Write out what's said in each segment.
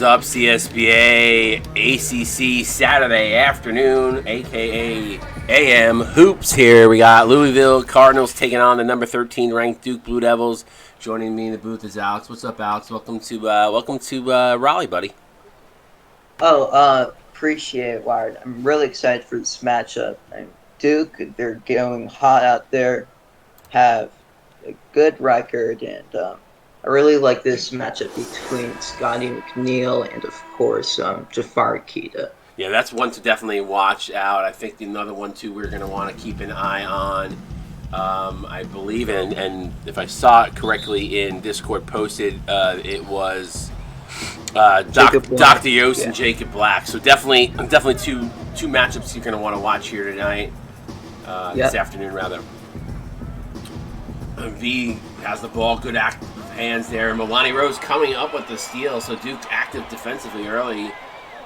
What's up, CSBA ACC Saturday afternoon, aka AM Hoops here. We got Louisville Cardinals taking on the number 13 ranked Duke Blue Devils. Joining me in the booth is Alex. What's up, Alex? Welcome to Raleigh, buddy. Appreciate it, Wired. I'm really excited for this matchup. Duke, they're going hot out there, have a good record, and I really like this matchup between Scotty McNeil and, of course, Jafari Keita. Yeah, that's one to definitely watch out. I think another one, too, we're going to want to keep an eye on. I believe, and if I saw it correctly in Discord posted, it was Dr. Yost and Jacob Black. So definitely two matchups you're going to want to watch here tonight, this afternoon, rather. V has the ball, good active hands there. Milani Rose coming up with the steal, so Duke active defensively early.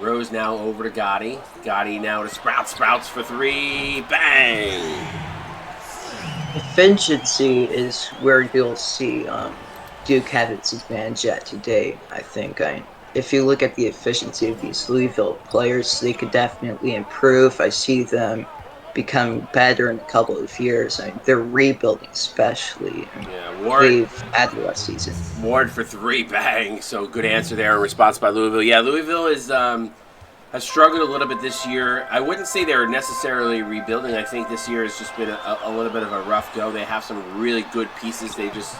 Rose now over to Gotti. Gotti now to Sprouts. Sprouts for three. Bang! Efficiency is where you'll see Duke have its advantage at today, I think. If you look at the efficiency of these Louisville players, they could definitely improve. I see them become better in a couple of years. They're rebuilding, especially. Yeah, Ward. They've had the last season. Ward for three, bang. So good answer there in response by Louisville. Yeah, Louisville has struggled a little bit this year. I wouldn't say they're necessarily rebuilding. I think this year has just been a little bit of a rough go. They have some really good pieces. They just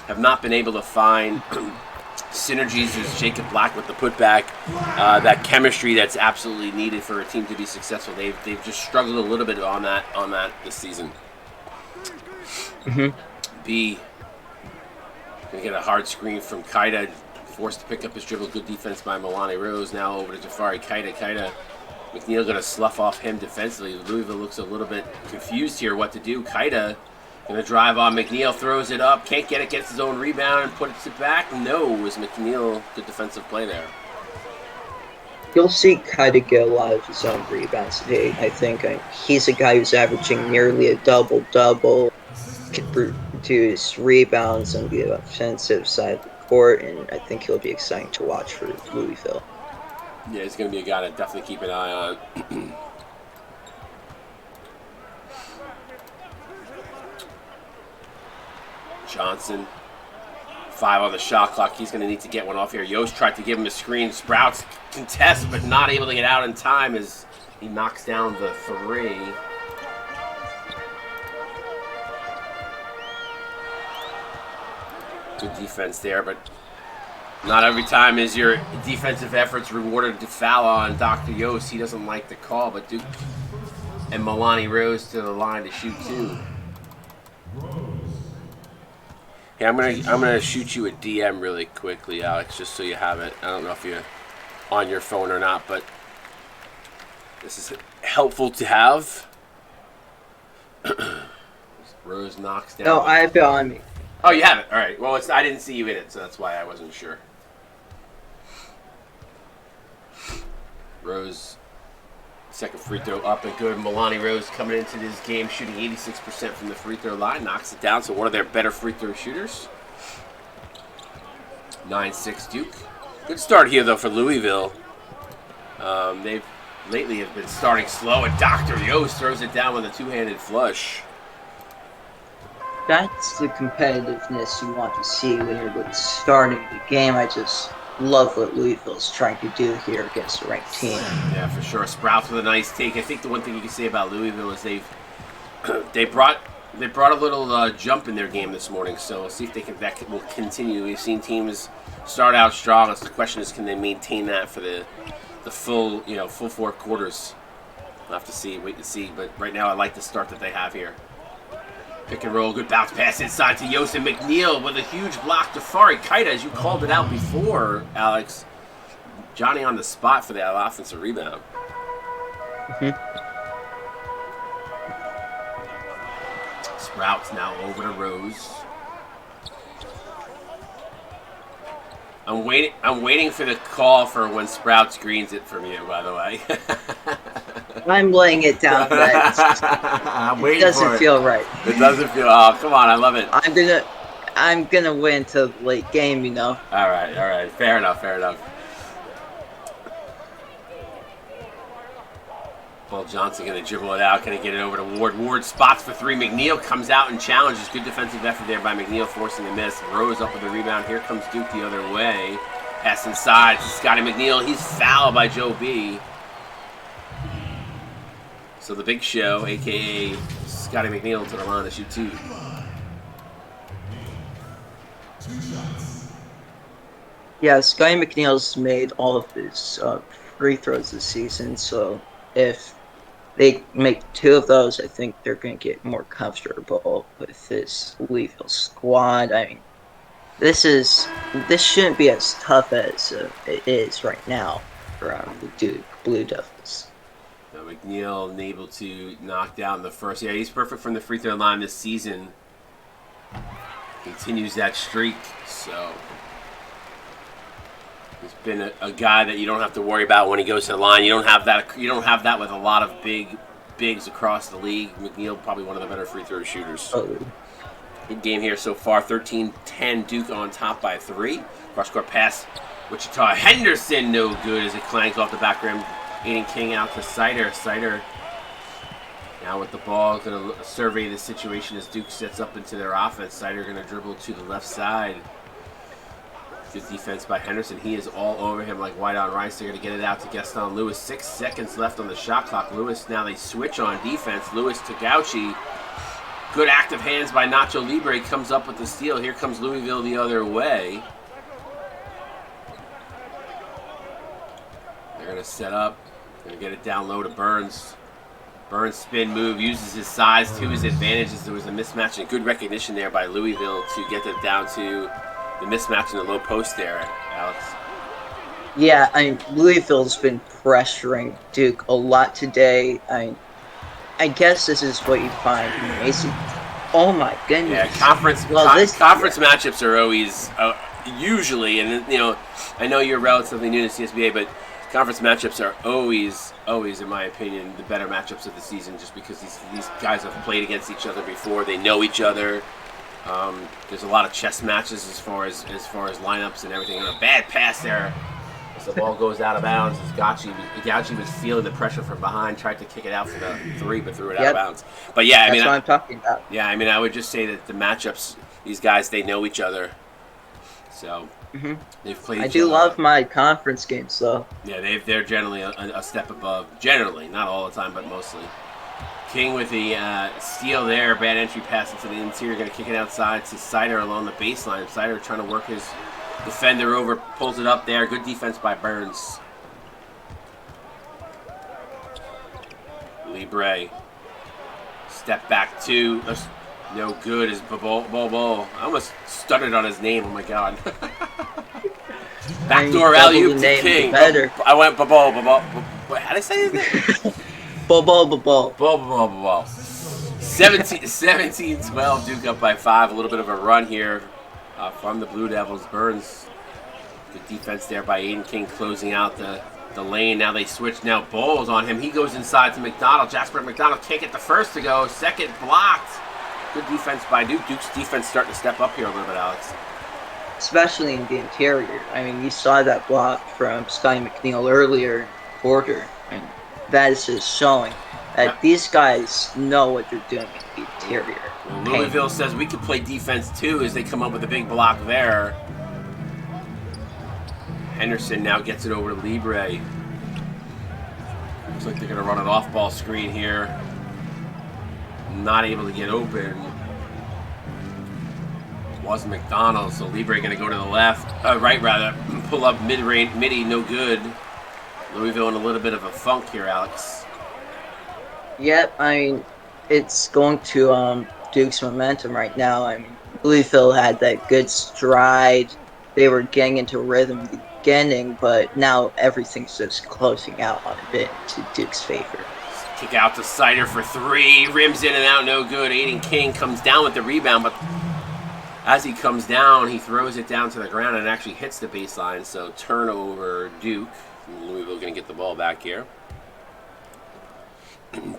have not been able to find synergies as Jacob Black with the putback, that chemistry that's absolutely needed for a team to be successful. They've just struggled a little bit on that this season. B gonna get a hard screen from Keita, forced to pick up his dribble. Good defense by Milani Rose. Now over to Jafari Keita. McNeil gonna slough off him defensively. Louisville looks a little bit confused here what to do. Keita gonna drive on McNeil, throws it up, can't get it, gets his own rebound and puts it back. No, was McNeil. Good defensive play there. You'll see Keita get a lot of his own rebounds today. I think he's a guy who's averaging nearly a double-double, can produce rebounds on the offensive side of the court, and I think he'll be exciting to watch for Louisville. Yeah, he's gonna be a guy to definitely keep an eye on. Johnson, 5 on the shot clock. He's going to need to get one off here. Yost tried to give him a screen. Sprouts contests, but not able to get out in time as he knocks down the three. Good defense there, but not every time is your defensive efforts rewarded to foul on Dr. Yost. He doesn't like the call, but Duke and Milani Rose to the line to shoot two. Yeah, I'm gonna shoot you a DM really quickly, Alex, just so you have it. I don't know if you're on your phone or not, but this is helpful to have. Rose knocks down. No, I have it on me. Oh, you have it. All right. Well, I didn't see you in it, so that's why I wasn't sure. Rose, second free throw up and good. Milani Rose coming into this game shooting 86% from the free throw line. Knocks it down, so one of their better free throw shooters. 9-6 Duke. Good start here, though, for Louisville. They've lately have been starting slow, and Dr. Yost throws it down with a two-handed flush. That's the competitiveness you want to see when you're starting the game. I just love what Louisville's trying to do here against a ranked team. Yeah, for sure. Sprouts with a nice take. I think the one thing you can say about Louisville is they brought a little jump in their game this morning. So we'll see if that will continue. We've seen teams start out strong. The question is, can they maintain that for the full 4 quarters? We'll have to wait to see. But right now, I like the start that they have here. Pick and roll, good bounce pass inside to Yost and McNeil with a huge block to Jafari Keita, as you called it out before, Alex. Johnny on the spot for that offensive rebound. Sprouts now over to Rose. I'm waiting for the call for when Sprouts greens it from you, by the way. I'm laying it down, but I'm waiting it doesn't feel right. It doesn't feel. Oh, come on! I love it. I'm gonna win till the late game, you know. All right. Fair enough. Paul Johnson going to dribble it out. Going to get it over to Ward. Ward spots for three. McNeil comes out and challenges. Good defensive effort there by McNeil, forcing the miss. Rose up with the rebound. Here comes Duke the other way. Pass inside to Scotty McNeil. He's fouled by Joe B. So the Big Show, a.k.a. Scotty McNeil, to the line to shoot two. Yeah, Scotty McNeil's made all of his free throws this season, so if they make two of those, I think they're going to get more comfortable with this Louisville squad. I mean, this shouldn't be as tough as it is right now for the Duke Blue Devils. Now McNeil able to knock down the first. Yeah, he's perfect from the free throw line this season. Continues that streak, so he's been a guy that you don't have to worry about when he goes to the line. You don't have that with a lot of bigs across the league. McNeil probably one of the better free throw shooters. Good game here so far. 13-10, Duke on top by 3. Cross-court pass, Wichita Henderson, no good as it clanked off the back rim. Aiden King out to Sider. Sider now with the ball, going to survey the situation as Duke sets up into their offense. Sider going to dribble to the left side. Good defense by Henderson. He is all over him like white on rice. They're going to get it out to Gaston Lewis. 6 seconds left on the shot clock. Lewis, now they switch on defense. Lewis to Gauchi. Good active hands by Nacho Libre. Comes up with the steal. Here comes Louisville the other way. They're going to set up. Going to get it down low to Burns. Burns spin move. Uses his size to his advantage as there was a mismatch. And good recognition there by Louisville to get it down to the mismatch in the low post there, Alex. Yeah, I mean, Louisville's been pressuring Duke a lot today. I guess this is what you find amazing. Oh my goodness! Yeah, conference matchups are always usually, and you know, I know you're relatively new to CSBA, but conference matchups are always, in my opinion, the better matchups of the season, just because these guys have played against each other before. They know each other. There's a lot of chess matches as far as lineups and everything. And a bad pass there as the ball goes out of bounds. As Gauchi was feeling the pressure from behind, tried to kick it out for the 3, but threw it out of bounds. But yeah, that's what I'm talking about. Yeah, I mean, I would just say that the matchups, these guys, they know each other. So they've played. I do love my conference games, though. Yeah, they're generally a step above. Generally, not all the time, but mostly. King with the steal there. Bad entry pass into the interior. Going to kick it outside to Sider along the baseline. Sider trying to work his defender over. Pulls it up there. Good defense by Burns. Libre. Step back 2. No good as Bobo. I almost stuttered on his name. Oh my god. Backdoor alley-oop to King. Better. I went Bobo. How did I say his name? Bobo. 17-12, Duke up by 5. A little bit of a run here from the Blue Devils. Burns, good defense there by Aiden King, closing out the lane. Now they switch. Now Bowles on him. He goes inside to McDonald. Jasper McDonald can't get the first to go. Second blocked. Good defense by Duke. Duke's defense starting to step up here a little bit, Alex. Especially in the interior. I mean, you saw that block from Scotty McNeil earlier in the quarter. And that is just showing that these guys know what they're doing in the interior. Well, Louisville says we could play defense too as they come up with a big block there. Henderson now gets it over to Libre. Looks like they're going to run an off-ball screen here. Not able to get open. Was McDonald, so Libre going to go to the left. Right, rather. Pull up midi, no good. Louisville in a little bit of a funk here, Alex. Yep, I mean, it's going to Duke's momentum right now. I mean, Louisville had that good stride. They were getting into rhythm in the beginning, but now everything's just closing out on a bit to Duke's favor. Kick out to Sider for 3. Rims in and out, no good. Aiden King comes down with the rebound, but as he comes down, he throws it down to the ground and actually hits the baseline. So turnover, Duke. Louisville going to get the ball back here.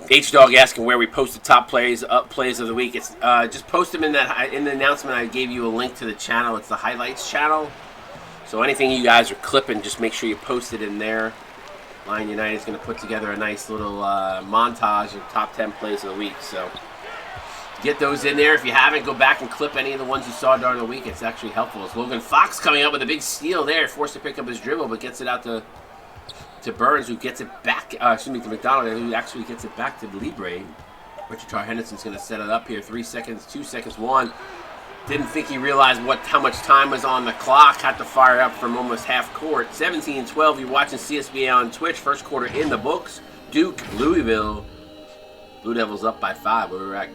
H-Dog asking where we post the top plays of the week. It's just post them in the announcement. I gave you a link to the channel. It's the highlights channel. So anything you guys are clipping, just make sure you post it in there. Lion United is going to put together a nice little montage of top 10 plays of the week. So get those in there. If you haven't, go back and clip any of the ones you saw during the week. It's actually helpful. It's Logan Fox coming up with a big steal there, forced to pick up his dribble, but gets it out to Burns, who gets it back, to McDonald, who actually gets it back to Libre. Wichita Henderson's going to set it up here. 3 seconds, 2 seconds, 1. Didn't think he realized how much time was on the clock. Had to fire up from almost half court. 17-12, you're watching CSBA on Twitch. First quarter in the books. Duke, Louisville. Blue Devils up by 5. Where we're at.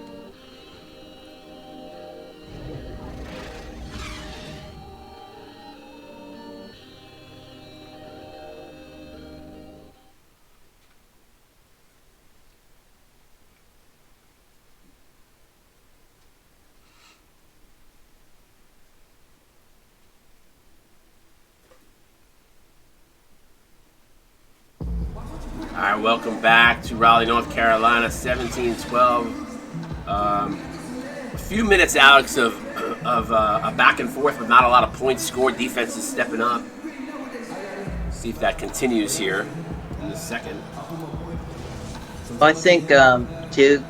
All right, welcome back to Raleigh, North Carolina, 17-12. A few minutes, Alex, of a back and forth with not a lot of points scored. Defense is stepping up. See if that continues here in the second. I think Duke,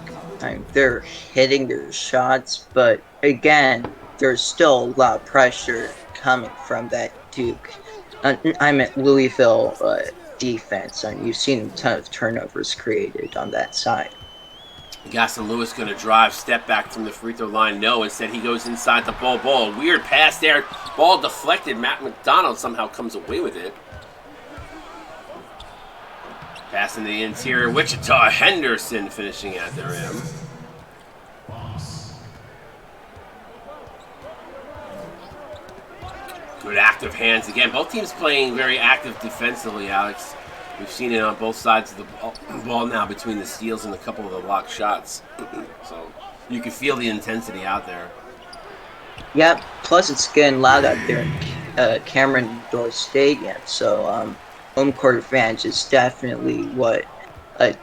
they're hitting their shots, but again, there's still a lot of pressure coming from that Duke. I'm at Louisville defense, and you've seen a ton of turnovers created on that side. Gaston Lewis going to drive, step back from the free throw line. No, instead he goes inside the ball. Weird pass there. Ball deflected. Matt McDonald somehow comes away with it. Pass in the interior. Wichita Henderson finishing at the rim. Good active hands again. Both teams playing very active defensively, Alex. We've seen it on both sides of the ball now between the steals and a couple of the blocked shots. So you can feel the intensity out there. Yep. Plus, it's getting loud out there in Cameron Indoor Stadium. So home court advantage is definitely what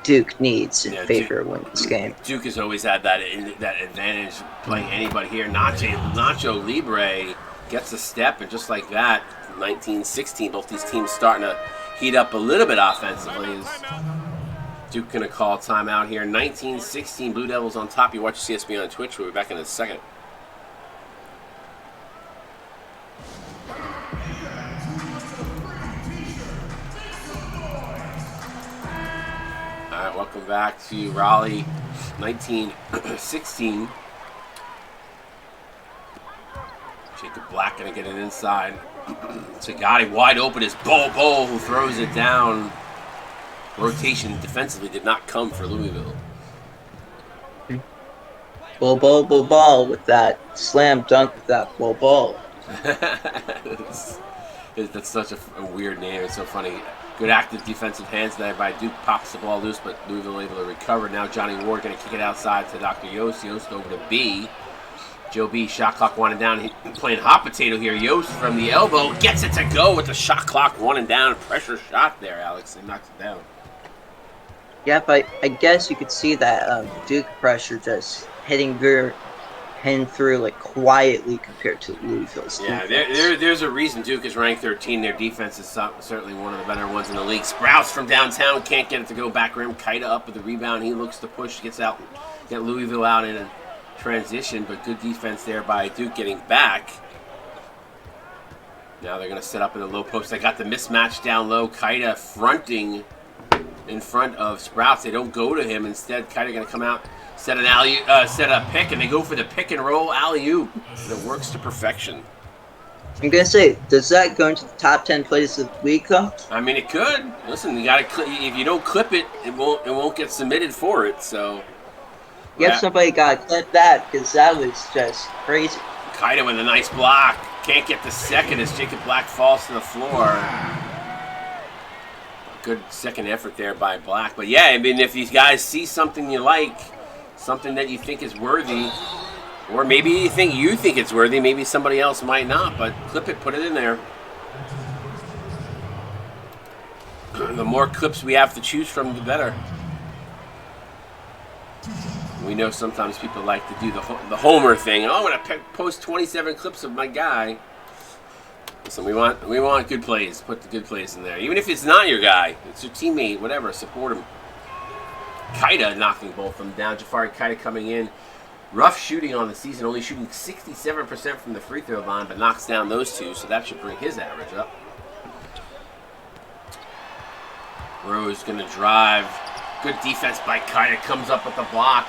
Duke needs in favor of winning this game. Duke has always had that advantage playing anybody here. Nacho Libre gets a step, and just like that, 19-16, both these teams starting to heat up a little bit offensively. Is Duke going to call timeout here? 19-16, Blue Devils on top. You watch CSB on Twitch. We'll be back in a second. All right, welcome back to Raleigh, 19-16. Jacob Black going to get it inside. Sagatti wide open is Bol who throws it down. Rotation defensively did not come for Louisville. Bol with that slam dunk with that Bol. That's such a weird name. It's so funny. Good active defensive hands there by Duke. Pops the ball loose, but Louisville able to recover. Now Johnny Ward going to kick it outside to Dr. Yost. Yost over to B. Joe B, shot clock winding down. He's playing hot potato here. Yost from the elbow gets it to go with the shot clock winding down. Pressure shot there, Alex. He knocks it down. Yep, I guess you could see that Duke pressure just hitting through like quietly compared to Louisville's defense. Yeah, there's a reason Duke is ranked 13. Their defense is certainly one of the better ones in the league. Sprouts from downtown can't get it to go back rim. Kaida up with the rebound. He looks to push, gets out, get Louisville out in a transition, but good defense there by Duke getting back. Now they're going to set up in the low post. They got the mismatch down low. Kaida fronting in front of Sprouts. They don't go to him. Instead, Kaida going to come out, set a pick, and they go for the pick and roll alley-oop. It works to perfection. I'm going to say, does that go into the top 10 plays of the week, though? I mean, it could. Listen, you got to. If you don't clip it, it won't get submitted for it. So. Yep, somebody got to clip that because that was just crazy. Kaida with a nice block. Can't get the second as Jacob Black falls to the floor. Good second effort there by Black. But yeah, I mean, if these guys see something you like, something that you think is worthy, or maybe you think it's worthy, maybe somebody else might not, but clip it, put it in there. The more clips we have to choose from, the better. We know sometimes people like to do the homer thing. Oh, I'm going to post 27 clips of my guy. Listen, we want good plays. Put the good plays in there. Even if it's not your guy, it's your teammate, whatever, support him. Kaida knocking both of them down. Jafari Kaida coming in. Rough shooting on the season, only shooting 67% from the free throw line, but knocks down those two, so that should bring his average up. Rose going to drive. Good defense by Kaida. Comes up with the block.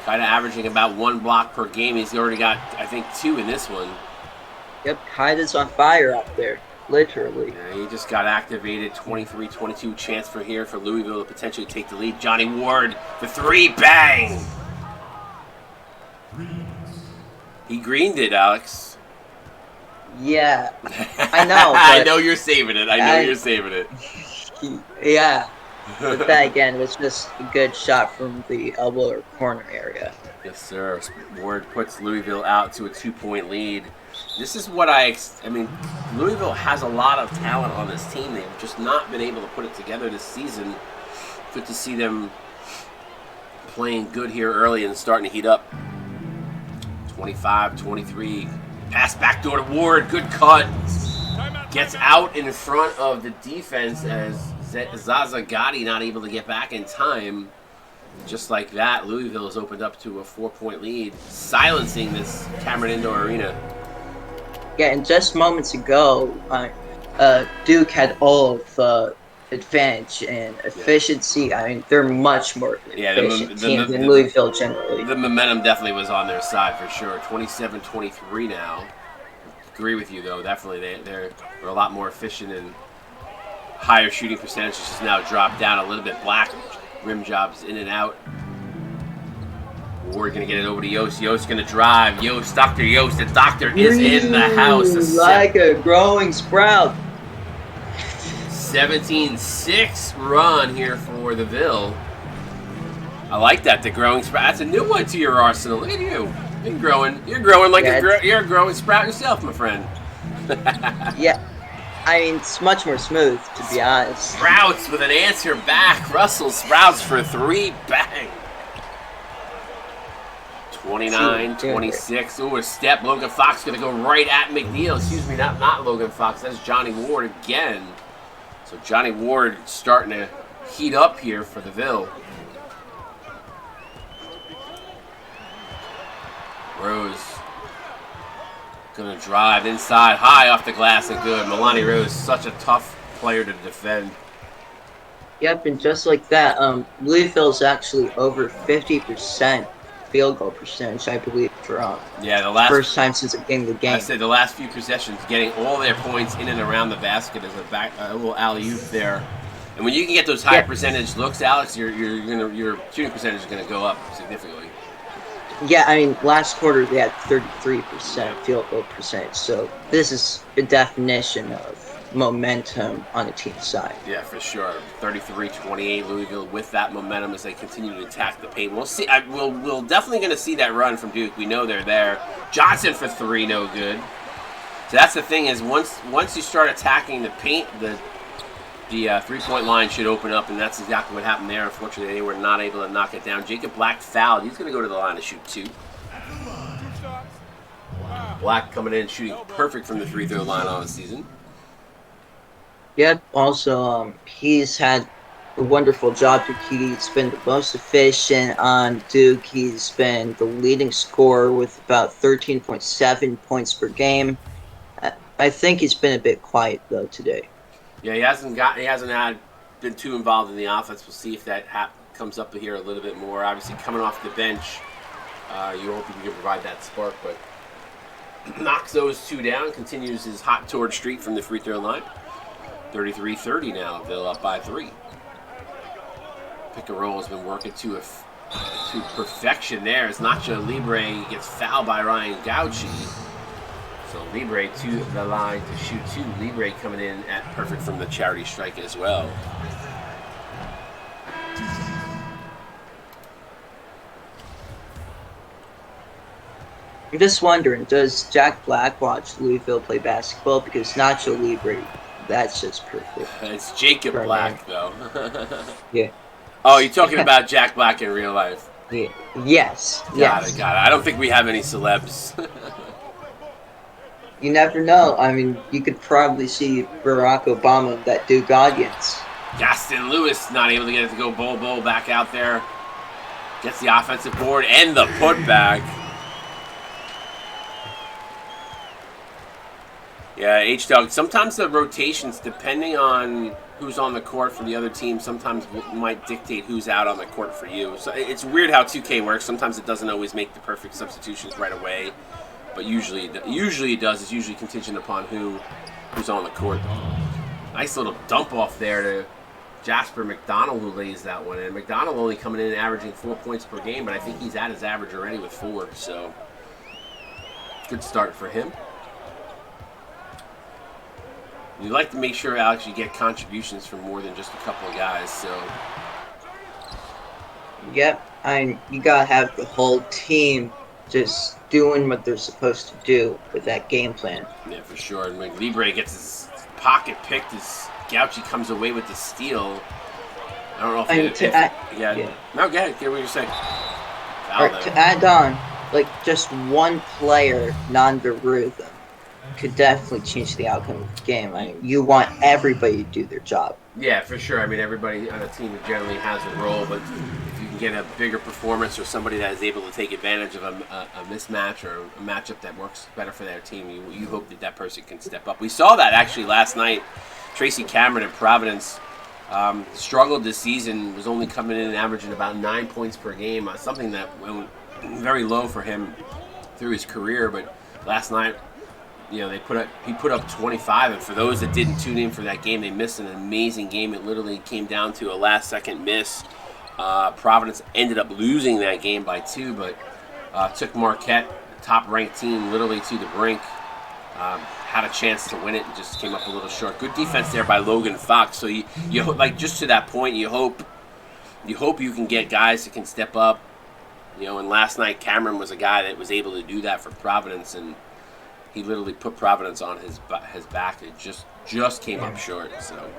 Kaida averaging about 1 block per game. He's already got, I think, 2 in this one. Yep, Kaida's on fire out there, literally. Yeah, he just got activated. 23-22 chance for Louisville to potentially take the lead. Johnny Ward, the 3, bang! He greened it, Alex. Yeah, I know. I know you're saving it. I know you're saving it. Yeah. But that, again, was just a good shot from the elbow or corner area. Yes, sir. Ward puts Louisville out to a 2-point lead. This is what I mean, Louisville has a lot of talent on this team. They've just not been able to put it together this season. Good to see them playing good here early and starting to heat up. 25-23. Pass backdoor to Ward. Good cut. Gets out in front of the defense as Zaza Gotti not able to get back in time. Just like that, Louisville has opened up to a 4-point lead, silencing this Cameron Indoor Arena. Yeah, and just moments ago, Duke had all of the advantage and efficiency. Yeah. I mean, they're much more efficient team than Louisville generally. The momentum definitely was on their side for sure. 27-23 now. Agree with you, though. Definitely, they're a lot more efficient and higher shooting percentages has now dropped down a little bit. Black rim jobs in and out. Ward going to get it over to Yost. Yost going to drive. Yost, Dr. Yost. The doctor is in the house. Like a growing sprout. 17-6 run here for the Ville. I like that, the growing sprout. That's a new one to your arsenal. Look at you. You're growing like you're a growing sprout yourself, my friend. Yeah. I mean, it's much more smooth, to be honest. Sprouts with an answer back. Russell Sprouts for 3. Bang. 29-26. Ooh, a step. Logan Fox going to go right at McNeil. Excuse me, not Logan Fox. That's Johnny Ward again. So Johnny Ward starting to heat up here for the Ville. Rose going to drive inside, high off the glass and good. Milani Rose, such a tough player to defend. Yep, and just like that, Louisville's actually over 50% field goal percentage, I believe, for the first time since the beginning of the game. I said the last few possessions, getting all their points in and around the basket as a little alley-oop there. And when you can get those high percentage looks, Alex, your shooting percentage is going to go up significantly. Yeah, I mean, last quarter they had 33% field goal percentage, so this is a definition of momentum on the team side. Yeah, for sure. 33-28 Louisville with that momentum as they continue to attack the paint. We'll see. We'll definitely going to see that run from Duke. We know they're there. Johnson for 3, no good. So that's the thing is once you start attacking the paint, the 3-point line should open up, and that's exactly what happened there. Unfortunately, they were not able to knock it down. Jacob Black fouled. He's going to go to the line to shoot 2. Black coming in shooting perfect from the free-throw line on the season. Yep, also, he's had a wonderful job. He's been the most efficient on Duke. He's been the leading scorer with about 13.7 points per game. I think he's been a bit quiet, though, today. Yeah, he hasn't been too involved in the offense. We'll see if that comes up here a little bit more. Obviously, coming off the bench, you hope you can provide that spark, but knocks those 2 down, continues his hot toward streak from the free throw line. 33-30 now. Ville up by 3. Pick and roll has been working to perfection there as Nacho Libre gets fouled by Ryan Gauchi. So Libre to the line to shoot 2. Libre coming in at perfect from the charity strike as well. I'm just wondering, does Jack Black watch Louisville play basketball? Because Nacho Libre, that's just perfect. It's Jacob Black, though. Yeah. Oh, you're talking about Jack Black in real life? Yeah. Yes. Got it. I don't think we have any celebs. You never know. I mean, you could probably see Barack Obama in that Duke audience. Gaston Lewis not able to get it to go. Bol back out there. Gets the offensive board and the putback. Yeah, H-Dog, sometimes the rotations, depending on who's on the court for the other team, sometimes might dictate who's out on the court for you. So it's weird how 2K works. Sometimes it doesn't always make the perfect substitutions right away, but usually it does. It's usually contingent upon who's on the court. Nice little dump off there to Jasper McDonald, who lays that one in. McDonald only coming in and averaging 4 points per game, but I think he's at his average already with 4, so good start for him. You like to make sure, Alex, you get contributions from more than just a couple of guys, so. Yep, you gotta have the whole team just doing what they're supposed to do with that game plan. Yeah, for sure. And when Libre gets his pocket picked as Gauchi comes away with the steal. I don't know if No, go ahead. Get what you're saying. To add on, like just one player, non-Berutha, could definitely change the outcome of the game. I mean, you want everybody to do their job. Yeah, for sure. I mean, everybody on a team generally has a role, but if you can get a bigger performance or somebody that is able to take advantage of a mismatch or a matchup that works better for their team, you hope that person can step up. We saw that actually last night. Tracy Cameron in Providence struggled this season, was only coming in and averaging about 9 points per game, something that went very low for him through his career, but last night, he put up 25, and for those that didn't tune in for that game, they missed an amazing game. It literally came down to a last-second miss. Providence ended up losing that game by 2, but took Marquette, the top-ranked team, literally to the brink. Had a chance to win it and just came up a little short. Good defense there by Logan Fox. So you like just to that point, you hope you can get guys that can step up. And last night Cameron was a guy that was able to do that for Providence, and he literally put Providence on his back. It just came up short. So.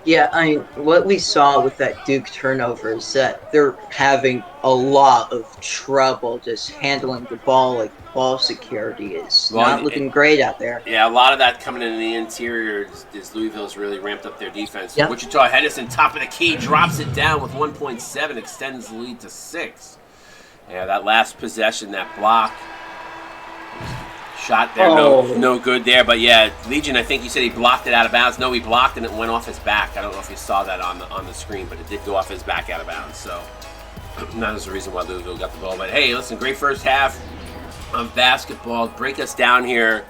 Yeah, I mean, what we saw with that Duke turnover is that they're having a lot of trouble just handling the ball. Like, ball security is not looking great out there. Yeah, a lot of that coming in the interior is Louisville's really ramped up their defense. Yep. Wichita Henderson, top of the key, drops it down with 1.7, extends the lead to 6. Yeah, that last possession, that block. Shot there, no good there. But yeah, Legion, I think you said he blocked it out of bounds. No, he blocked and it went off his back. I don't know if you saw that on the screen, but it did go off his back out of bounds. So that is the reason why Louisville got the ball. But hey, listen, great first half of basketball. Break us down here,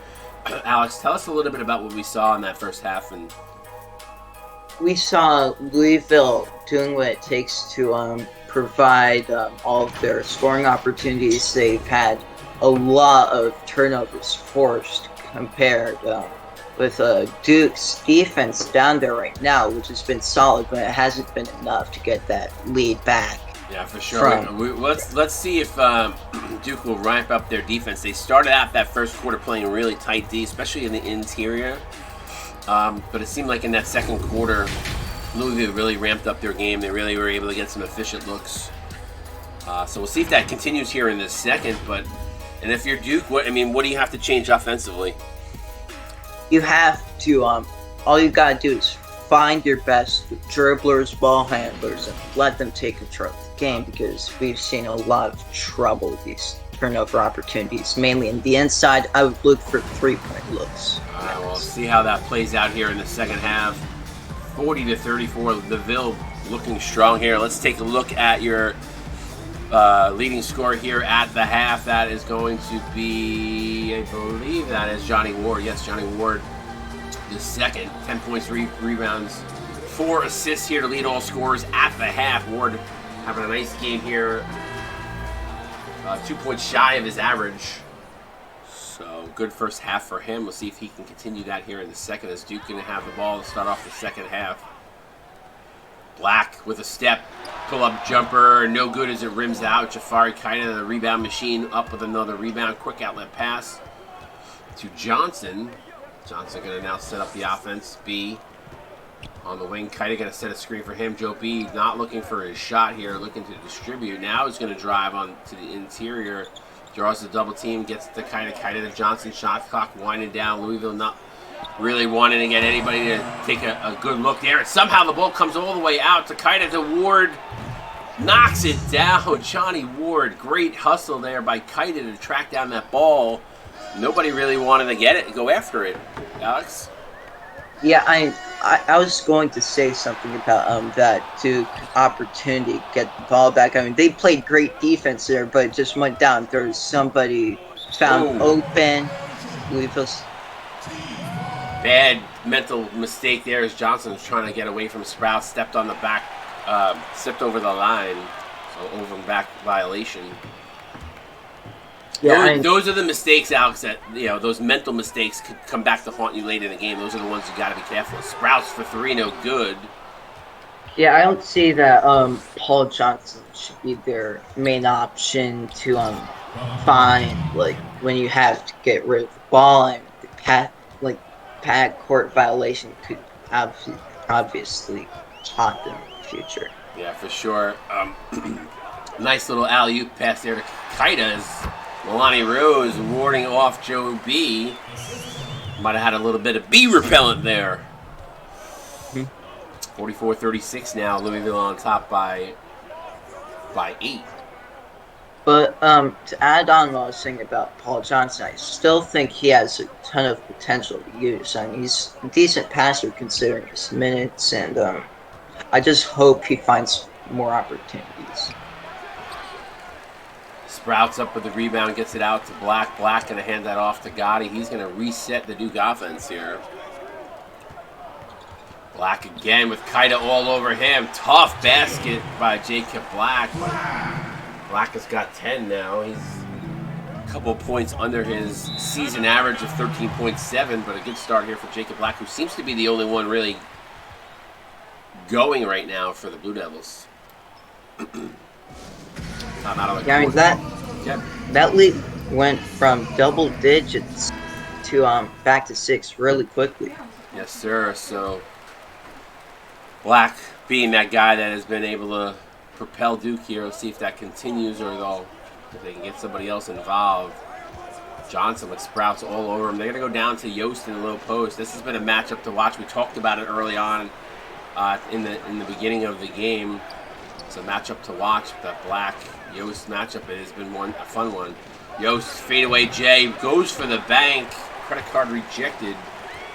Alex. Tell us a little bit about what we saw in that first half. And we saw Louisville doing what it takes to provide all of their scoring opportunities. They've had a lot of turnovers forced compared with Duke's defense down there right now, which has been solid, but it hasn't been enough to get that lead back. Yeah, for sure. Let's see if Duke will ramp up their defense. They started out that first quarter playing really tight D, especially in the interior. But it seemed like in that second quarter, Louisville really ramped up their game. They really were able to get some efficient looks. So we'll see if that continues here in this second, and if you're Duke, what do you have to change offensively? You have to, all you gotta do is find your best dribblers, ball handlers, and let them take control of the game, because we've seen a lot of trouble with these turnover opportunities, mainly in the inside. I would look for 3-point looks. All right, we'll see how that plays out here in the second half. 40-34, Louisville looking strong here. Let's take a look at your leading scorer here at the half. That is going to be, I believe that is Johnny Ward. Yes, Johnny Ward, the second. 10 points, 3 rebounds, 4 assists here to lead all scorers at the half. Ward having a nice game here. 2 points shy of his average. So good first half for him. We'll see if he can continue that here in the second, as Duke going to have the ball to start off the second half. Black with a step, pull-up jumper, no good as it rims out. Jafari Kaida, the rebound machine, up with another rebound. Quick outlet pass to Johnson. Johnson going to now set up the offense. B on the wing. Kaida going to set a screen for him. Joe B not looking for his shot here, looking to distribute. Now he's going to drive on to the interior. Draws the double team, gets the kind of the Johnson shot clock winding down. Louisville not really wanting to get anybody to take a good look there. And somehow the ball comes all the way out to Ward. Knocks it down. Johnny Ward. Great hustle there by Kaida to track down that ball. Nobody really wanted to get it, go after it. Alex? Yeah, I was going to say something about that Duke opportunity to get the ball back. I mean, they played great defense there, but it just went down. There was somebody found open. Louisville's bad mental mistake there as Johnson was trying to get away from Sprout, stepped on the back, stepped over the line, so over and back violation. Yeah, those are the mistakes, Alex, that, those mental mistakes could come back to haunt you late in the game. Those are the ones you got to be careful of. Sprouts for 3, no good. Yeah, I don't see that Paul Johnson should be their main option to find, like, when you have to get rid of the ball, and the pad court violation could obviously haunt them in the future. Yeah, for sure. Nice little alley-oop pass there to Kaida. Milani Rose warding off Joe B. Might have had a little bit of bee repellent there. 44-36 now. Louisville on top by 8. But to add on what I was saying about Paul Johnson, I still think he has a ton of potential to use. I mean, he's a decent passer considering his minutes, and I just hope he finds more opportunities. Sprouts up with the rebound, gets it out to Black. Black going to hand that off to Gotti. He's going to reset the Duke offense here. Black again with Kaida all over him. Tough basket by Jacob Black. Black has got 10 now. He's a couple points under his season average of 13.7, but a good start here for Jacob Black, who seems to be the only one really going right now for the Blue Devils. That lead went from double digits to back to 6 really quickly. Yes, sir. So Black being that guy that has been able to propel Duke here. Let's see if that continues, or if they can get somebody else involved. Johnson with Sprouts all over him. They're going to go down to Yost in the low post. This has been a matchup to watch. We talked about it early on in the beginning of the game. It's a matchup to watch. That Black-Yost matchup, it has been a fun one. Yost, fadeaway J, goes for the bank. Credit card rejected.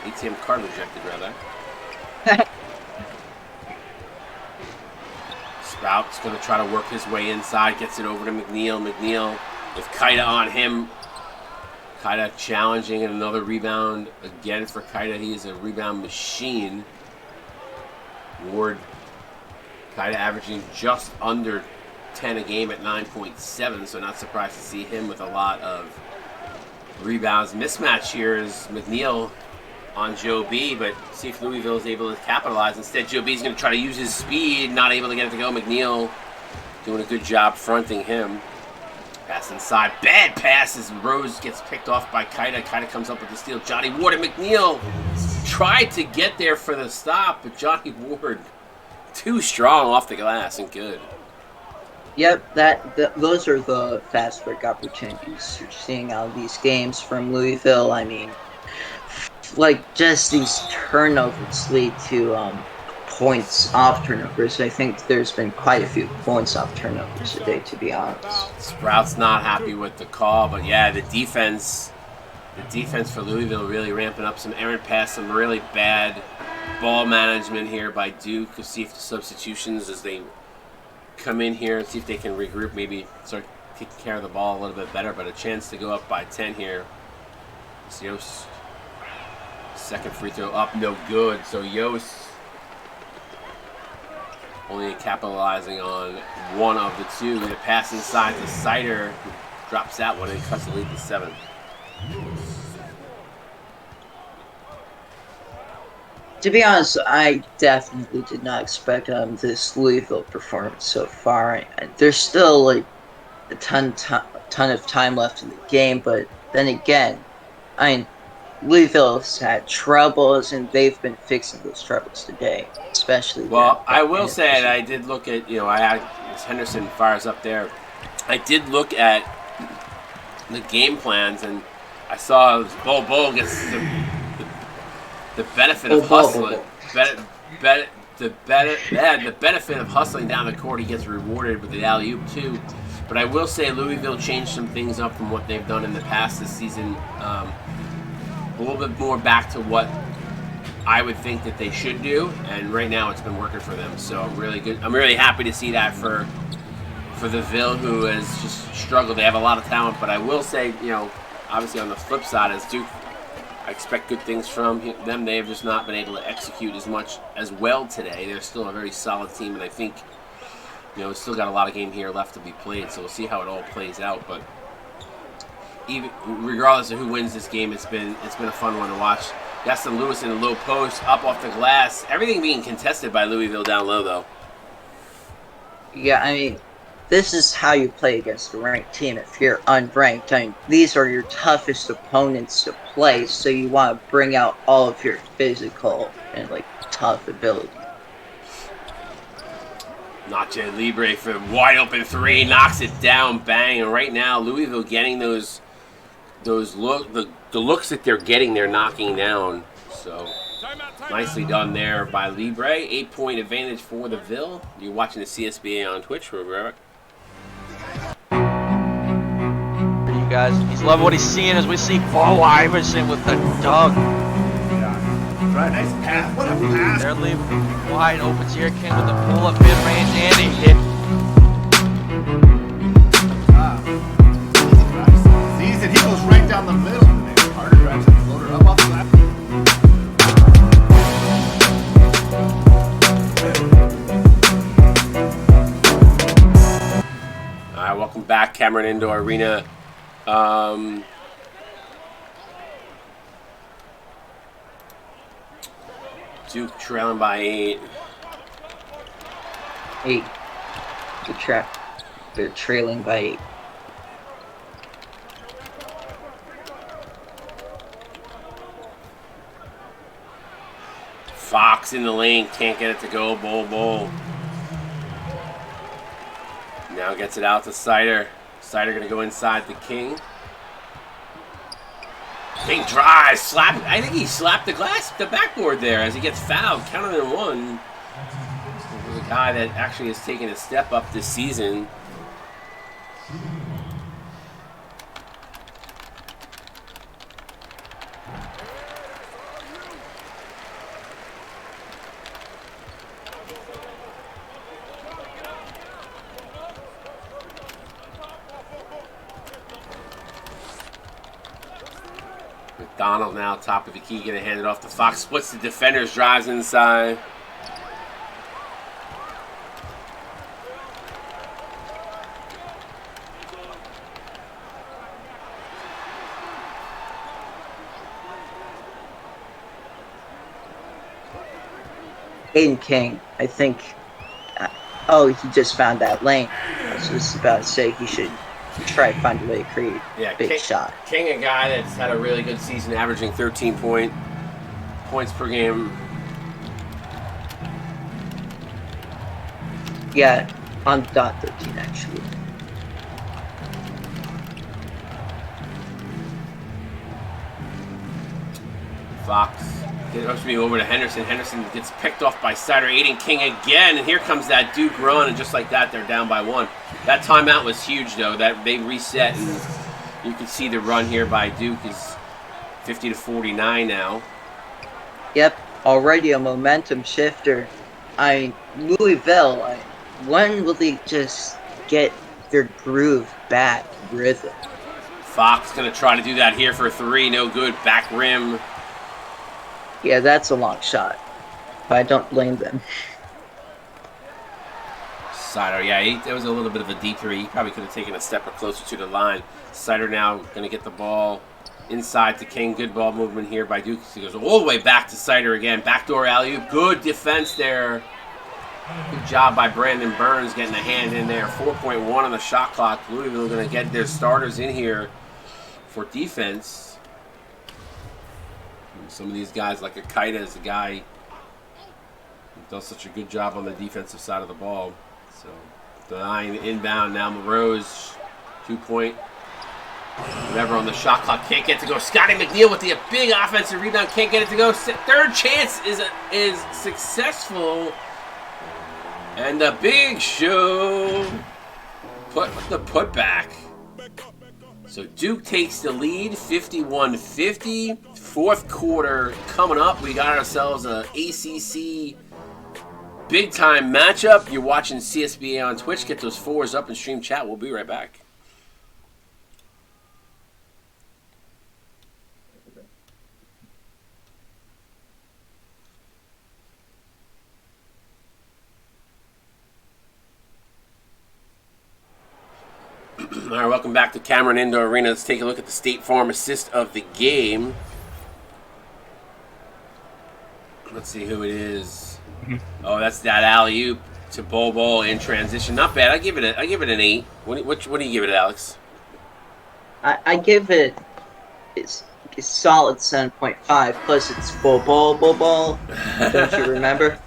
ATM card rejected, rather. Sprout's going to try to work his way inside. Gets it over to McNeil. McNeil with Kaida on him. Kaida challenging, and another rebound again for Kaida. He is a rebound machine. Ward, Kaida averaging just under 10 a game at 9.7, so not surprised to see him with a lot of rebounds. Mismatch here is McNeil on Joe B, but see if Louisville is able to capitalize. Instead, Joe B is going to try to use his speed, not able to get it to go. McNeil doing a good job fronting him. Pass inside. Bad pass as Rose gets picked off by Kaida. Kaida comes up with the steal. Johnny Ward and McNeil tried to get there for the stop, but Johnny Ward too strong off the glass and good. Yep, those are the fast break opportunities you're seeing out of these games from Louisville. I mean, like, just these turnovers lead to points off turnovers. I think there's been quite a few points off turnovers today, to be honest. Sprout's not happy with the call, but yeah, the defense for Louisville really ramping up. Some errant pass, some really bad ball management here by Duke. We'll see if the substitutions as they come in here and see if they can regroup, maybe start taking care of the ball a little bit better, but a chance to go up by 10 here. Yost, second free throw up, no good. So Yost only capitalizing on one of the two. The pass inside to Sider, who drops that one and cuts the lead to 7. To be honest, I definitely did not expect this Louisville performance so far. There's still like a ton of time left in the game, but then again, I mean, Louisville's had troubles, and they've been fixing those troubles today, especially. Well, I will say, and I did look at, I had as Henderson fires up there. I did look at the game plans, and I saw Bo gets the benefit of hustling. The benefit of hustling down the court, he gets rewarded with the alley-oop too. But I will say Louisville changed some things up from what they've done in the past this season. A little bit more back to what I would think that they should do, and right now it's been working for them. So I'm really happy to see that for the Ville, who has just struggled. They have a lot of talent, but I will say, obviously on the flip side, as Duke, I expect good things from them. They have just not been able to execute as well today. They're still a very solid team, and I think we've still got a lot of game here left to be played. So we'll see how it all plays out. But even regardless of who wins this game, it's been a fun one to watch. Destin Lewis in the low post, up off the glass. Everything being contested by Louisville down low, though. Yeah, I mean, this is how you play against a ranked team if you're unranked. I mean, these are your toughest opponents to play, so you want to bring out all of your physical and, tough ability. Nacho Libre for a wide open three, knocks it down, bang. And right now, Louisville getting the looks that they're getting, they're knocking down. So nicely done there by Libre. 8-point advantage for the Ville. You're watching the CSBA on Twitch, Robert. You guys, he's loving what he's seeing as we see Bo Iverson with the dunk. Yeah. Right, nice pass. What a pass. They're leaving wide open here. King with the pull up mid range and he hit. Sees it. He goes right down the middle. Carter drives the floater up off the left. All right, welcome back, Cameron Indoor Arena. Duke trailing by 8. 8. They're trailing by 8. Fox in the lane, can't get it to go. Bull. Now gets it out to Sider. Sider gonna go inside the King. King drives, slap. I think he slapped the backboard there as he gets fouled. Counted in one. There's a guy that actually has taken a step up this season. McDonald now top of the key, gonna hand it off to Fox. Splits the defenders, drives inside. Aiden King, I think. Oh, he just found that lane. I was just about to say he should try to find a way to create a big shot. King, a guy that's had a really good season, averaging 13 points per game. Yeah, on dot 13 actually. Fox gets me over to Henderson. Henderson gets picked off by Sider. Aiden King again, and here comes that Duke run, and just like that, they're down by 1. That timeout was huge, though. That they reset, and you can see the run here by Duke is 50-49 now. Yep, already a momentum shifter. Louisville, when will they just get their groove back, rhythm? Fox gonna try to do that here for 3, no good. Back rim. Yeah, that's a long shot, but I don't blame them. Sider, yeah, that was a little bit of a deep 3. He probably could have taken a step or closer to the line. Sider now going to get the ball inside to King. Good ball movement here by Duke. He goes all the way back to Sider again. Backdoor alley-oop. Good defense there. Good job by Brandon Burns getting a hand in there. 4.1 on the shot clock. Louisville going to get their starters in here for defense. And some of these guys, like Akita, is a guy who does such a good job on the defensive side of the ball. So the 9 inbound now. Rose, 2-point Whoever on the shot clock can't get to go. Scotty McNeil with the big offensive rebound, can't get it to go. Third chance is successful. And the Big Show put the putback. So Duke takes the lead, 51-50. Fourth quarter coming up. We got ourselves a ACC big-time matchup. You're watching CSBA on Twitch. Get those fours up and stream chat. We'll be right back. All right, welcome back to Cameron Indoor Arena. Let's take a look at the State Farm assist of the game. Let's see who it is. Oh, that's that alley-oop to Bol in transition. Not bad. I give it an 8. What do you give it, Alex? I give it it's solid 7.5. Plus it's Bol. Don't you remember?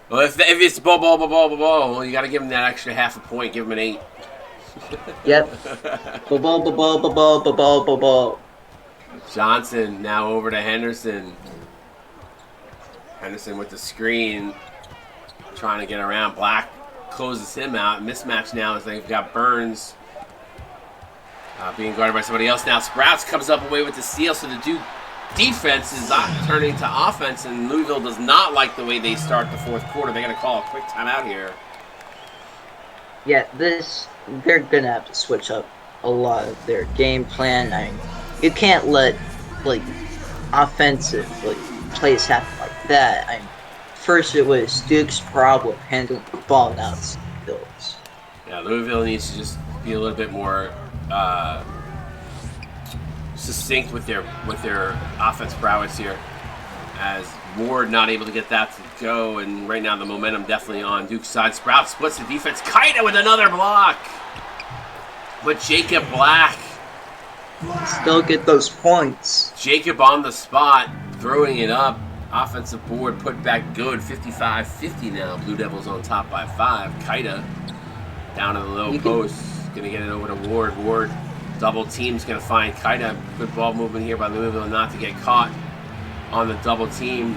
Well, if it's Bol, well, you got to give him that extra half a point. Give him an 8. Yep. Bol. Johnson now over to Henderson. Henderson with the screen, trying to get around. Black closes him out. Mismatch now as they've got Burns being guarded by somebody else now. Sprouts comes up away with the steal, so the Duke defense is turning to offense, and Louisville does not like the way they start the fourth quarter. They got to call a quick timeout here. Yeah, they're gonna have to switch up a lot of their game plan. You can't let offensive plays happen like that. First it was Duke's problem handling the ball, now it's Louisville's. Yeah, Louisville needs to just be a little bit more succinct with their offense prowess here, as Ward not able to get that to go, and right now the momentum definitely on Duke's side. Sprout splits the defense. Kaida with another block, but Jacob Black still get those points. Jacob on the spot, throwing it up. Offensive board put back good. 55-50 now. Blue Devils on top by 5. Kaida down to the low post. Going to get it over to Ward. Ward double team's going to find Kaida. Good ball movement here by Louisville not to get caught on the double team.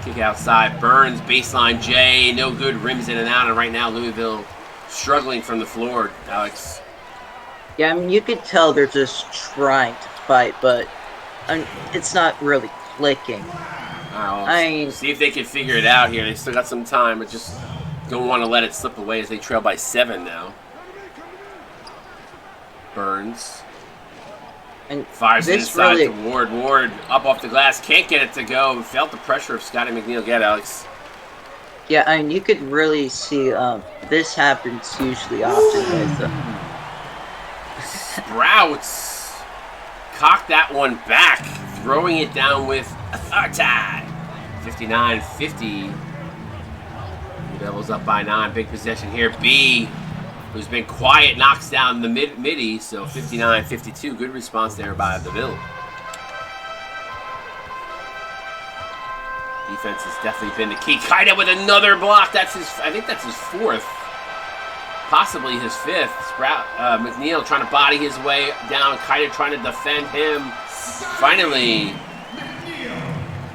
Kick outside. Burns, baseline J. No good. Rims in and out. And right now Louisville struggling from the floor, Alex. Yeah, you could tell they're just trying to fight, but it's not really clicking. See if they can figure it out here. They still got some time, but just don't want to let it slip away as they trail by 7 now. Burns. And fires it inside to Ward. Ward up off the glass. Can't get it to go. Felt the pressure of Scotty McNeil. Get Alex. Yeah, you could really see this happens usually often with Sprouts cocked that one back, throwing it down with authority. 59-50. The Devils up by 9. Big possession here. B, who's been quiet, knocks down the midi. So 59-52. Good response there by the Ville. Defense has definitely been the key. Kaida with another block. I think that's his 4th. Possibly his 5th. McNeil trying to body his way down. Kaida trying to defend him. Finally,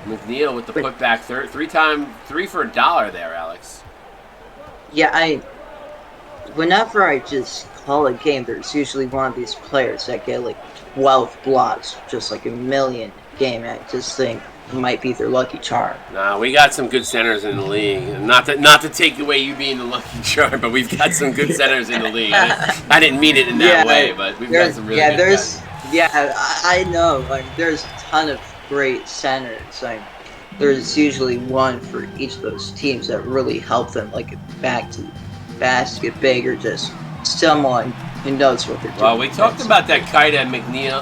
McNeil with the putback. 3 for $1 there, Alex. Yeah, whenever I just call a game, there's usually one of these players that get 12 blocks, just a million game. I just think it might be their lucky charm. Nah, we got some good centers in the league. Not to take away you being the lucky charm, but we've got some good centers in the league. I didn't mean it in that way, but we've got some really good guys. Yeah, I know. There's a ton of great centers. There's usually one for each of those teams that really help them, a back to basket big, or just someone who knows what they're doing. Well, we talked about that Kaida McNeil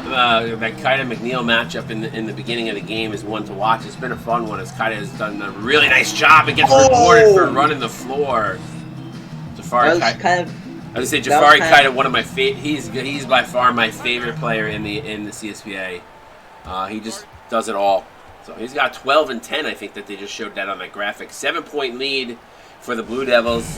matchup in the beginning of the game is one to watch. It's been a fun one as Kaida has done a really nice job and gets rewarded for running the floor. Jafari Kaida, one of my he's by far my favorite player in the CSBA. He just does it all. So he's got 12 and 10. I think that they just showed that on that graphic. 7-point lead for the Blue Devils.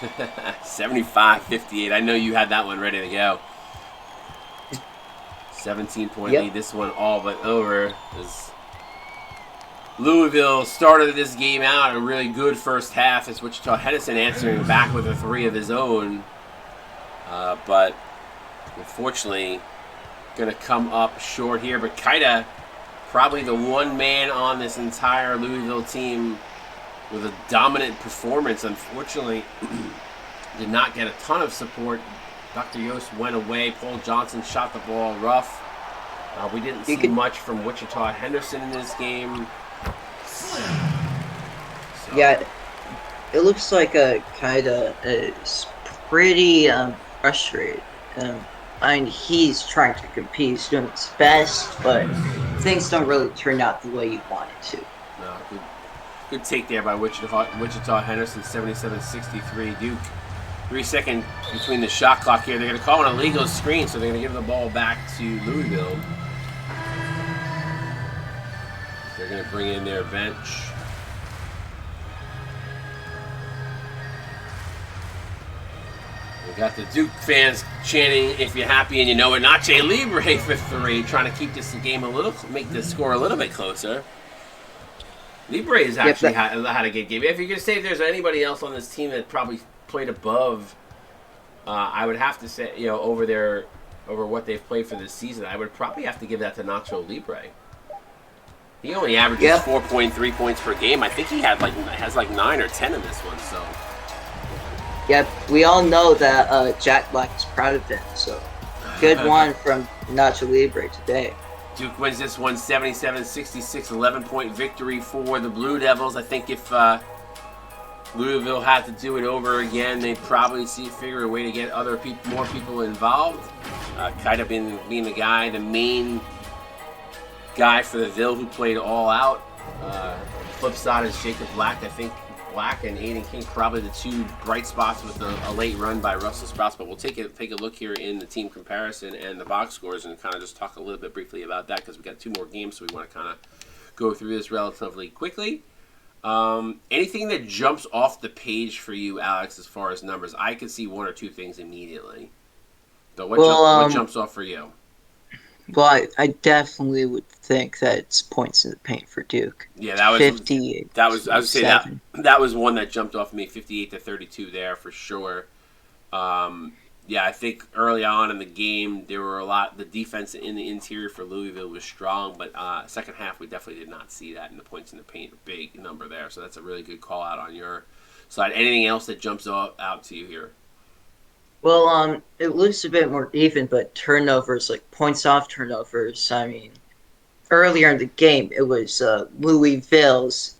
75-58. I know you had that one ready to go. 17-point lead. This one all but over. As Louisville started this game out a really good first half. As Wichita Henderson answering back with a 3 of his own. But unfortunately, going to come up short here. But Kaida, probably the one man on this entire Louisville team with a dominant performance, unfortunately, did not get a ton of support. Dr. Yost went away. Paul Johnson shot the ball rough. We didn't see much from Wichita Henderson in this game. So. Yeah, it looks like Kaida is pretty frustrated. I mean, he's trying to compete. He's doing his best, but things don't really turn out the way you want it to. No, good take there by Wichita Henderson, 77-63. Duke, 3 seconds between the shot clock here. They're going to call an illegal screen, so they're going to give the ball back to Louisville. They're going to bring in their bench. We got the Duke fans chanting, "If you're happy and you know it." Nacho Libre for 3, trying to keep this game make the score a little bit closer. Libre has actually had a good game. If you're going to say if there's anybody else on this team that probably played above, I would have to say, over what they've played for this season, I would probably have to give that to Nacho Libre. He only averages 4.3 points per game. I think he has 9 or 10 in this one. So. Yep, we all know that Jack Black is proud of him. So, good one from Nacho Libre today. Duke wins this one 77-66, 11-point victory for the Blue Devils. I think if Louisville had to do it over again, they'd probably figure a way to get more people involved. Kind of being the guy, the main guy for the Ville who played all out. Flip side is Jacob Black. I think Black and Aiden King probably the 2 bright spots with a late run by Russell Sprouse. But we'll take a look here in the team comparison and the box scores and kind of just talk a little bit briefly about that because we got 2 more games, so we want to kind of go through this relatively quickly. Anything that jumps off the page for you, Alex, as far as numbers? I could see 1 or 2 things immediately. But what jumps off for you? Well, I definitely would think that it's points in the paint for Duke. Yeah, that was 58. I would say that was one that jumped off of me, 58-32 there for sure. Yeah, I think early on in the game there were the defense in the interior for Louisville was strong, but second half we definitely did not see that in the points in the paint, a big number there. So that's a really good call out on your side. Anything else that jumps out to you here? Well, it looks a bit more even, but turnovers, like points off turnovers, I mean, earlier in the game, it was Louisville's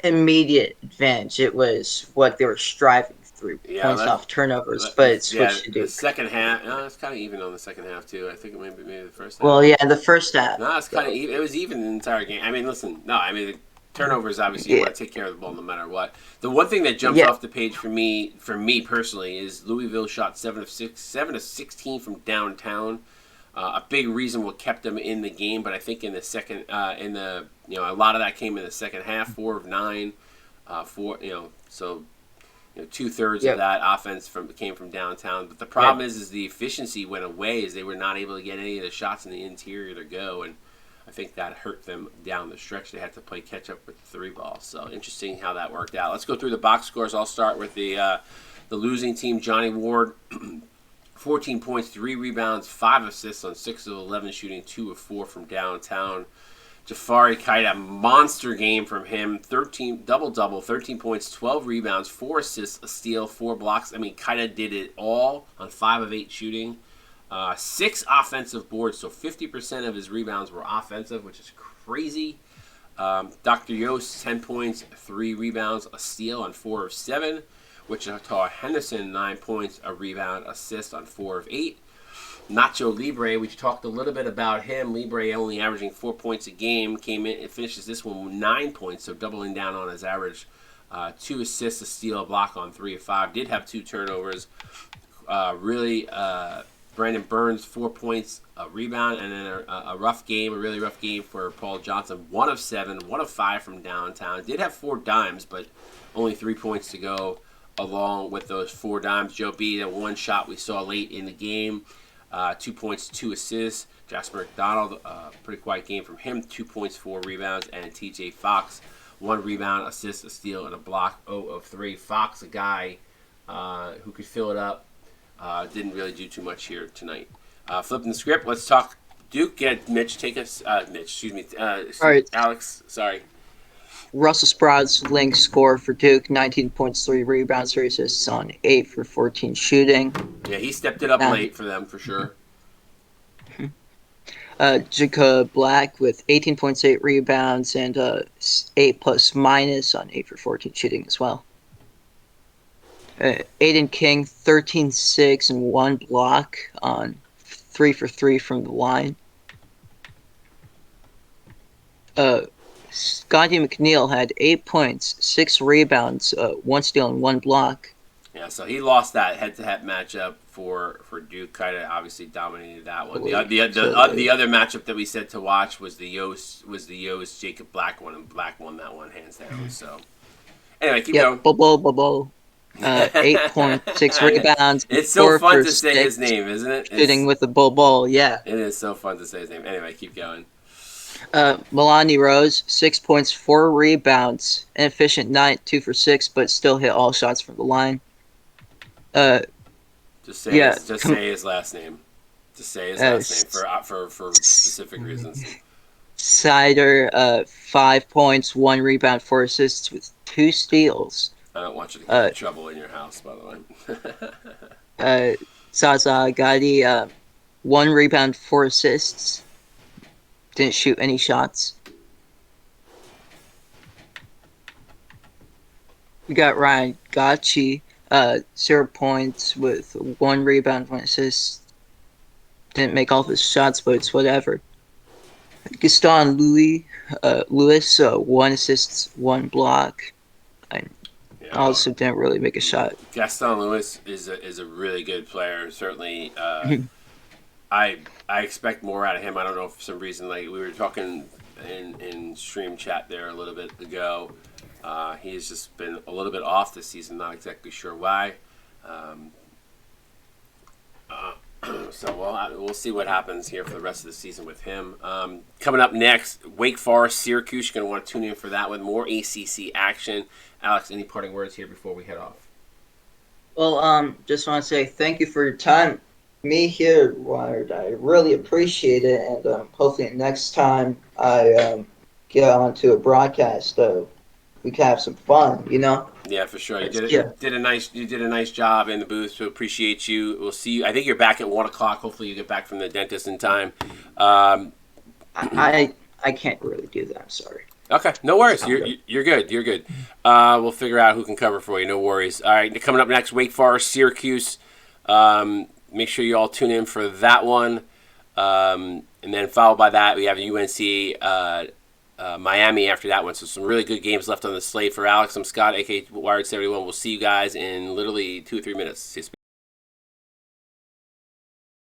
immediate advantage. It was what they were striving through, points off turnovers, but it switched to Duke. The second half, it's kind of even on the second half, too. I think maybe the first half. Well, yeah, the first half. No, it's kind of even. It was even the entire game. I mean, listen, the turnovers, obviously, you want to take care of the ball no matter what. The one thing that jumps off the page for me personally, is Louisville shot 7 of 16 from downtown. A big reason what kept them in the game, but I think in the second, a lot of that came in the second half. 4 of 9, so 2/3 of that offense came from downtown. But the problem is the efficiency went away, as they were not able to get any of the shots in the interior to go, and I think that hurt them down the stretch. They had to play catch-up with the 3 ball. So interesting how that worked out. Let's go through the box scores. I'll start with the losing team. Johnny Ward, 14 points, 3 rebounds, 5 assists on 6 of 11 shooting, 2 of 4 from downtown. Jafari Kaida, monster game from him. 13 double-double, 13 points, 12 rebounds, 4 assists, a steal, 4 blocks. I mean, Kaida did it all on 5 of 8 shooting. 6 offensive boards, so 50% of his rebounds were offensive, which is crazy. Dr. Yost, 10 points, 3 rebounds, a steal on 4 of 7. Wichita Henderson, 9 points, a rebound, assist on 4 of 8. Nacho Libre, we talked a little bit about him. Libre only averaging 4 points a game, came in and finishes this one with 9 points, so doubling down on his average. 2 assists, a steal, a block on 3 of 5. Did have 2 turnovers. Brandon Burns, 4 points, a rebound, and then a really rough game for Paul Johnson. 1 of 7, 1 of 5 from downtown. Did have 4 dimes, but only 3 points to go. along with those 4 dimes. Joe B, that one shot we saw late in the game, 2 points, 2 assists. Jasper McDonald, pretty quiet game from him, 2 points, 4 rebounds. And TJ Fox, 1 rebound, assist, a steal, and a block, 0 of 3. Fox, a guy who could fill it up, didn't really do too much here tonight. Flipping the script, let's talk Duke. Get Mitch, take us. All right. Alex, sorry. Russell Sprott's link score for Duke, 19 points, 3 rebounds, 3 assists on 8 for 14 shooting. Yeah, he stepped it up late for them for sure. Jacob Black with 18 points, 8 rebounds, and 8 plus minus on 8 for 14 shooting as well. Aiden King, 13-6 and 1 block on 3 for 3 from the line. Scotty McNeil had 8 points, 6 rebounds, 1 steal, and 1 block. Yeah, so he lost that head-to-head matchup for Duke. Kind of obviously dominated that one. The other matchup that we said to watch was the Yost Jacob Black one, and Black won that one hands down. So anyway, keep going. Bobo. 8.6 rebounds. It's so fun to say his name, isn't it? Shooting with the ball, yeah. It is so fun to say his name. Anyway, keep going. Melanie Rose, 6 points, 4 rebounds, an efficient night, 2 for 6, but still hit all shots from the line. Just say his last name. Just say his last name for specific reasons. Sider, 5 points, 1 rebound, 4 assists with 2 steals. I don't want you to get in trouble in your house, by the way. Zaza Gadi, 1 rebound, 4 assists. Didn't shoot any shots. We got Ryan Gacci, 0 points with 1 rebound, 1 assist. Didn't make all of his shots, but it's whatever. Gaston Lewis, 1 assist, 1 block. Also didn't really make a shot. Gaston Lewis is a really good player. Certainly, I expect more out of him. I don't know for some reason. Like we were talking in stream chat there a little bit ago. He's just been a little bit off this season. Not exactly sure why. So we'll see what happens here for the rest of the season with him. Coming up next, Wake Forest, Syracuse. You're going to want to tune in for that one. More ACC action. Alex, any parting words here before we head off? Well, just want to say thank you for your time. Me here, Wired. I really appreciate it, and hopefully next time I get onto a broadcast, we can have some fun. Yeah, for sure. You did a nice job in the booth. So appreciate you. We'll see you. I think you're back at 1:00. Hopefully you get back from the dentist in time. I can't really do that. I'm sorry. Okay, no worries. You're good. You're good. We'll figure out who can cover for you. No worries. All right, coming up next, Wake Forest, Syracuse. Make sure you all tune in for that one. And then followed by that, we have UNC Miami after that one. So some really good games left on the slate for Alex. I'm Scott, a.k.a. Wired71. We'll see you guys in literally 2 or 3 minutes. See you soon.